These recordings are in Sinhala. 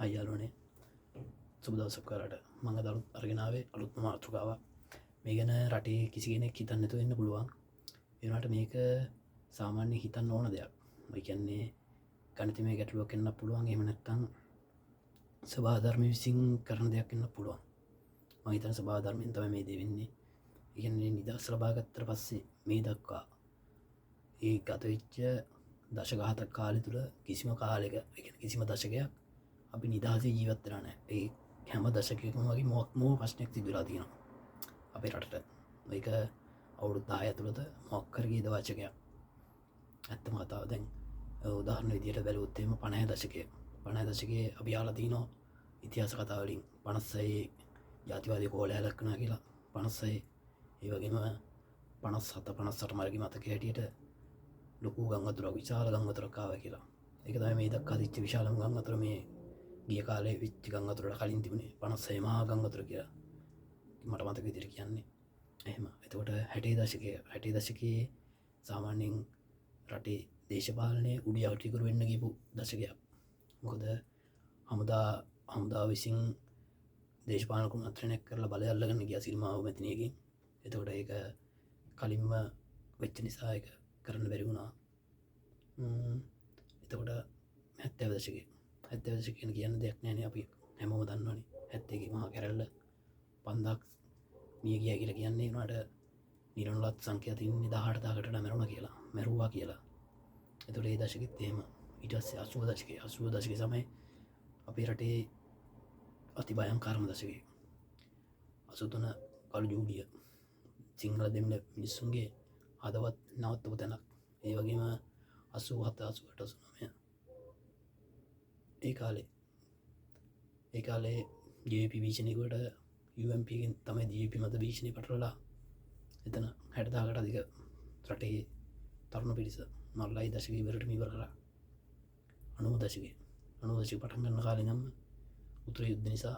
හයියාලුවනේ සුබදවසක් කරට මඟ දරුත් අර්ගෙනාවේ අලුත්ම මාතෘකාව මේ ගැන රටේ කිසි කෙනෙක් හිතන්නතු වෙන්න පුළුවන් එනට මේක සාමාන්‍ය හිතන්න ඕන දෙයක් මයිකන්නේ ගනිති මේ ගැටලුවක් එන්න පුළුවන් එමනැත්තං සභාධර්මය විසින් කරන දෙයක් එන්න පුළුවන් මහිතන සභාධර්මයෙන් තම මේ දෙවෙන්නේ ඉගන්නේ නිදස් ලබාගත්තර පස්සේ මේ දක්වා ඒ ගතවිච්ච දශගාතක් කාලි තුළ කිසිම කාලෙක කිසිම දශකයක් අපි නිදහසේ ජීවත්තරන ඒ හැම දශකයකම වගේ මොක් මෝ ප්‍රශ්නයක් තිබිලා තියෙනවා අපේ රටට ඒක අවුරුද්ධාය ඇතුළත මොක්කරගේ දවාචකයක් ඇත්තම කතාව දැන් උදාහරණ විදියට බැලුත්තේම 50 දශකය 50 දශකයේ අපි යාලා තිනෝ ඉතිහාස කතාවලින් 56 ජාතිවාදී කෝලය ලක්කනා කියලා 56 ඒ වගේම 57 58 මාර්ගය මතක හැටියට ලොකු ගංගතුරක් විශාල ගංගතුරක් ආවා කියලා ඒක තමයි මේ දක්වා තිච්ච විශාලම ගංගතුර මේ ගිය කාලේ විච්ච ගංගතුරට කලින් තිබුණේ 56 මහා ගංගතුර කියලා මට මතක විදිහට කියන්නේ එහෙම එතකොට 60 දශකයේ සාමාන්‍යයෙන් රටේ දේශපාලනයේ උඩි යටිකුරු වෙන්න ගියපු දශකයක් මොකද හමුදා විසින් දේශපාලන කුමන්ත්‍රණයක් කරලා බලය අල්ලගන්න ගියා සිරිමාව මැතිනියකින් එතකොට ඒක කලින්ම වෙච්ච නිසා ඒක කරන්න බැරි වුණා එතකොට 70 දශකයේ 70 දශකයේ කියන්න දෙයක් නෑනේ අපි හැමෝම දන්නවනේ 70 මහා කැරැල්ල 5000ක් මිය ගියා කියලා කියන්නේ උනාට නිරණලත් සංඛ්‍යා තින්නේ 18000කට මැරුණා කියලා මැරුවා කියලා එතකොට ඒ දශකෙත් එහෙම ඊට පස්සේ 80 දශකයේ සමය අපේ රටේ අති භයංකාරම දශකයේ 83 කළු ජූලිය සිංහල දෙමළ මිනිස්සුන්ගේ හදවත් නවත්තපු තැනක් ඒ වගේම 87 88 89 ඒ කාලේ ජප භීෂණයකොට UMPගෙන් තමයි ජප මත භීෂණය පටරලා එතන 60කට අධික රටේ තරුණ පිරිස මල්ලයි දශක ඉවරට මීවර කර 90 දශක පටන් ගන්න කාලේ නම් උතුර යුද්ධ නිසා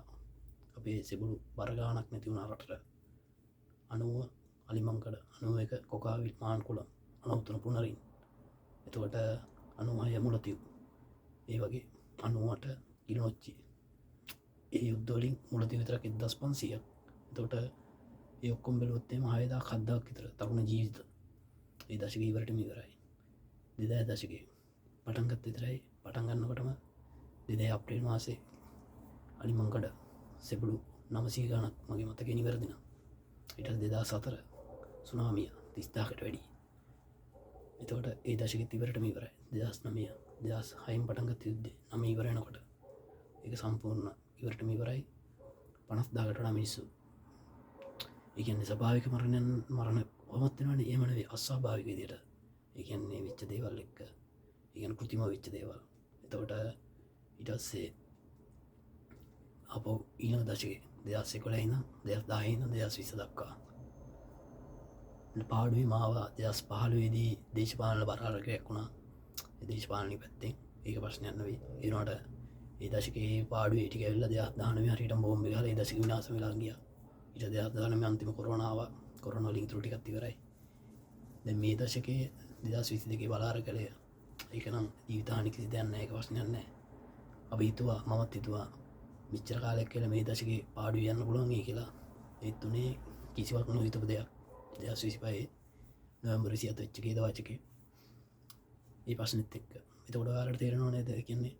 අපේ සෙබුරු බරගානක් නැති වුණා රටට 90 අලිමංකඩ 91 කොකාවිල් මාන්කුල 93 පුනරින් එතකොට 96 මුලතිව් ඒ වගේ 98 කිලෝච්චි ඒ යුද්ධවලින් මුලතිව් විතරක් 1500ක් එතකොට ඒ ඔක්කොම බැලුවොත් එහම 6000ක් විතර තරුණ ජීවිත ඒ දශකයේ ඉවරටම ඉවරයි 2000 දශකයේ පටන් ගත්ත විතරයි පටන් ගන්නකොටම 2000 අප්‍රේල් මාසේ අලිමංකඩ සෙබළු 900 ගණක් මගේ මතකේ නිවැරදිනම් ඊට 2004 සුනාමිය 30000කට වැඩි එතකොට ඒ දශකෙත් ඉවරටම ඉවරයි 2009 2006න් පටන් ගත්ත යුද්ධේ 9 ඉවර වෙනකොට ඒක සම්පූර්ණ ඉවරටම ඉවරයි 50000කට වඩා මිනිස්සු ඒ කියන්නේ ස්වභාවික මරණ කොහොමද වෙනවනේ එහෙම නෙවෙයි අස්වාභාවික විදියට ඒ කියන්නේ වෙච්ච දේවල් එක්ක ඒ කියන්නේ કૃතිම වෙච්ච දේවල් එතකොට ඊට පස්සේ අපෝ ඊළඟ දශකයේ 2011 ඉඳන් 2010 ඉඳන් 2020 දක්වා පාඩුවේ මාව 2015 දී දේශපාලන බරාරකයක් වුණා ඒ දේශපාලනික පැත්තෙන් ඒක ප්‍රශ්නයක් නෙවෙයි ඒ වුණාට ඒ දශකයේ පාඩුවේ ටික ඇවිල්ලා 2019 හරියට බෝම්බ ගහලා ඒ දශකෙ විනාශ වෙලා ගියා ඊට 2019 අන්තිම කොරෝනා ආවා කොරෝනා වලින් ඉතුරු ටිකක් ඉවරයි දැන් මේ දශකයේ 2022 බලාරකලේ ඒක නම් ජීවිත හානි කිසි දෙයක් නැහැ ඒක ප්‍රශ්නයක් නැහැ අපි හිතුවා මමත් හිතුවා මෙච්චර කාලයක් කියලා මේ දශකේ පාඩුවේ යන්න පුළුවන් ඒ කියලා ඒත් උනේ කිසිවක් නොහිතපු දෙයක් 2025 නොවැම්බර් 27 වෙච්ච කේද වාචකේ ඒ ප්‍රශ්නෙත් එක්ක එතකොට ඔයාලට තේරෙනව නේද කියන්නේ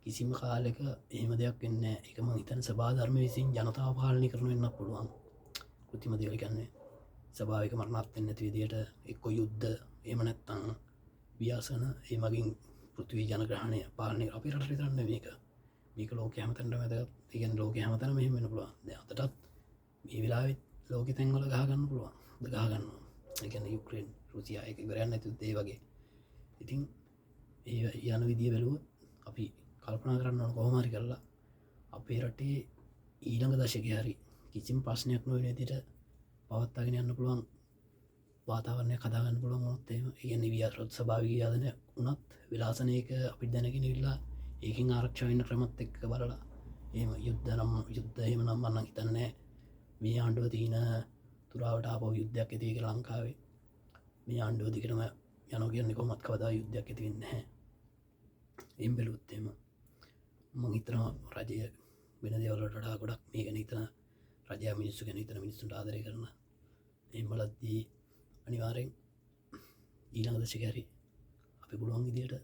කිසිම කාලෙක එහෙම දෙයක් වෙන්නේ නැහැ ඒක මම හිතන්නේ සභා ධර්ම විසින් ජනතාව පාලනය කරන වෙන්නත් පුළුවන් කෘතිම දේවල් කියන්නේ ස්වභාවික මරණත් වෙන්නේ නැති විදියට එක්ක යුද්ධ එහෙම නැත්නම් ව්‍යාසන ඒ මගින් පෘථිවි ජනග්‍රහණය පාලනය අපේ රටේ විතර නෙවෙයි මේක ලෝකේ හැමතැනම වැදගත් ඒ කියන්නේ ලෝකේ හැමතැනම මෙහෙම වෙන්න පුළුවන් දැන් අදටත් මේ වෙලාවෙත් ලෝකෙ තැන්වල ගහ ගන්න පුළුවන් ගහ ගන්නවා ඒ කියන්නේ යුක්‍රේන් රුසියා එක ඉවරයක් නැති ඒ වගේ ඉතින් ඒ යන විදිය බැලුවොත් අපි කල්පනා කරන්න ඕන කොහොම හරි කරලා අපේ රටේ ඊළඟ දශකයේ හරි කිසිම ප්‍රශ්නයක් නොවන විදිහට පවත්වාගෙන යන්න පුළුවන් වාතාවරණයක් හදාගන්න පුළුවන් වුණොත් එහෙම ඒ කියන්නේ විද්‍යාත්මක ස්වභාවික යාදන වුණත් විලාසනයක අපිට දැනගෙන ඉවිල්ලා ඒකෙන් ආරක්ෂා වෙන්න ක්‍රමත් එක්ක බලලා එහෙම යුද්ධ එහෙම නම් මම හිතන්නේ මේ ආණ්ඩුව තියෙන තුරාවට ආපහු යුද්ධයක් ඇති කියලා ලංකාවේ මේ ආණ්ඩුව දිගටම යනවා කියන්නේ කොහොමත් කවදා යුද්ධයක් ඇති වෙන්නේ නැහැ එම් බැලුවොත් එහෙම මං හිතනවා රජය වෙන දේවල්වලට වඩා ගොඩක් මේ ගැන හිතන රජය මිනිස්සු ගැන හිතන මිනිස්සුන්ට ආදරය කරන එහෙම බලද්දී අනිවාර්යෙන් ඊළඟ දශකේ හරි අපි පුළුවන් විදියට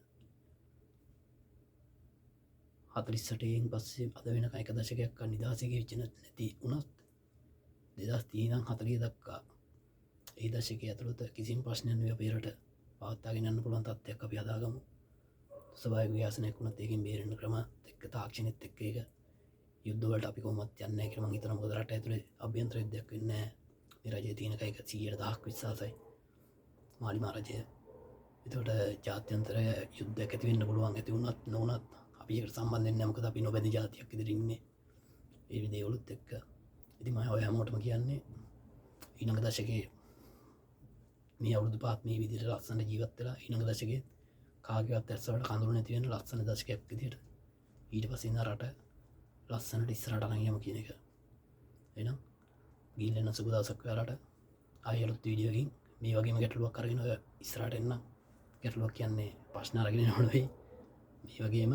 48න් පස්සේ අද වෙනකන් එක දශකයක් නිදහසේ ගෙවිච්ච නැති වුණත් 2030 ඉඳන් 40 දක්වා ඒ දශකයේ ඇතුළත කිසිම ප්‍රශ්නයක් නෙවෙයි අපේ රට පවත්වාගෙන යන්න පුළුවන් තත්ත්වයක් අපි හදාගමු. ස්වභාවික ව්‍යාසනයක් වුණත් ඒකෙන් බේරෙන්න ක්‍රම එක්ක තාක්ෂණෙත් එක්ක ඒක යුද්ධ වලට අපි කොහොමවත් යන්නේ නැහැ කියලා මම හිතනවා. මොකද රට ඇතුලේ අභ්‍යන්තර යුද්ධයක් වෙන්නේ නැහැ. මේ රජයේ තියෙන එක 100%ක් විශ්වාසයි. මාලිමා රජය. ඒකට ජාත්‍යන්තර යුද්ධයක් ඇති වෙන්න පුළුවන් ඇති වුණත් නොවුණත් අපි ඒකට සම්බන්ධ වෙන්නේ නැහැ. මොකද අපි නොබැඳි ජාතියක් විදිහට ඉන්නේ. ඒ විදිහවලුත් එක්ක. ඉතින් මම ඔය හැමෝටම කියන්නේ ඊළඟ දශකයේ මේ අවුරුදු පහක් මේ විදිහට ලස්සන ජීවත් වෙලා ඊළඟ දශකයේ කාගේවත් ඇස්වලට කඳුළු නැති වෙන ලස්සන දශකයක් විදිහට ඊට පස්සේ ඉඳන් රට ලස්සනට ඉස්සරහට අරන් යමු කියන එක. එහෙනම් ගිහින් සුබ දවසක් ඔයාලට ආයෙ අලුත් වීඩියෝ එකකින් මේ වගේම ගැටලුවක් අරගෙන ඔය ඉස්සරහට එන්න. ගැටලුවක් කියන්නේ ප්‍රශ්න අරගෙන එනව නෙවෙයි. මේ වගේම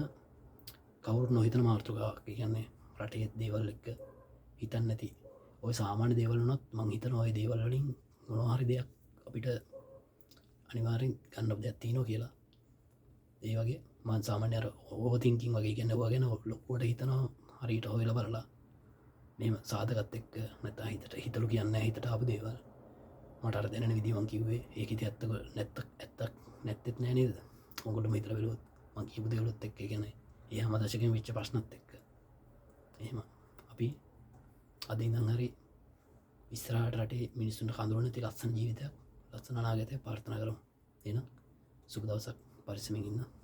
කවුරුත් නොහිතන මාතෘකාවක්. ඒ කියන්නේ රටේ දේවල් එක්ක හිතන්නේ නැති ඔය සාමාන්‍ය දේවල් වුණත් මං හිතනවා ඔය දේවල් වලින් මොනවා හරි දෙයක් අපිට අනිවාර්යෙන් ගන්න දෙයක් තියෙනවා කියලා. ඒ වගේ මම සාමාන්‍ය අර ඕවර් තින්කින් වගේ කියන්නේ ඔය ගැන ලොකුවට හිතනවා හරියට හොයලා බලලා මෙහෙම සාධකත් එක්ක නැත්නම් හිතලු කියන්නේ හිතට ආපු දේවල් මට අර දැනෙන විදිහ මං කිව්වේ ඒක ඉතින් ඇත්තක් නැත්තේත් නෑ නේද? ඔයගොල්ලෝ හිතලා බලුවොත් මං කියපු දේවලුත් එක්ක කියන්නේ ඒ හැම දශකෙම වෙච්ච ප්‍රශ්නත් එක්ක එහෙම අපි අද ඉඳන් හරි ඉස්සරහට රටේ මිනිස්සුන්ට කඳුළු නැති ලස්සන ජීවිතයක් ලස්සන අනාගතයක් ප්‍රාර්ථනා කරමු. එහෙනම් සුබ දවසක් පරිස්සමෙන් ඉන්න.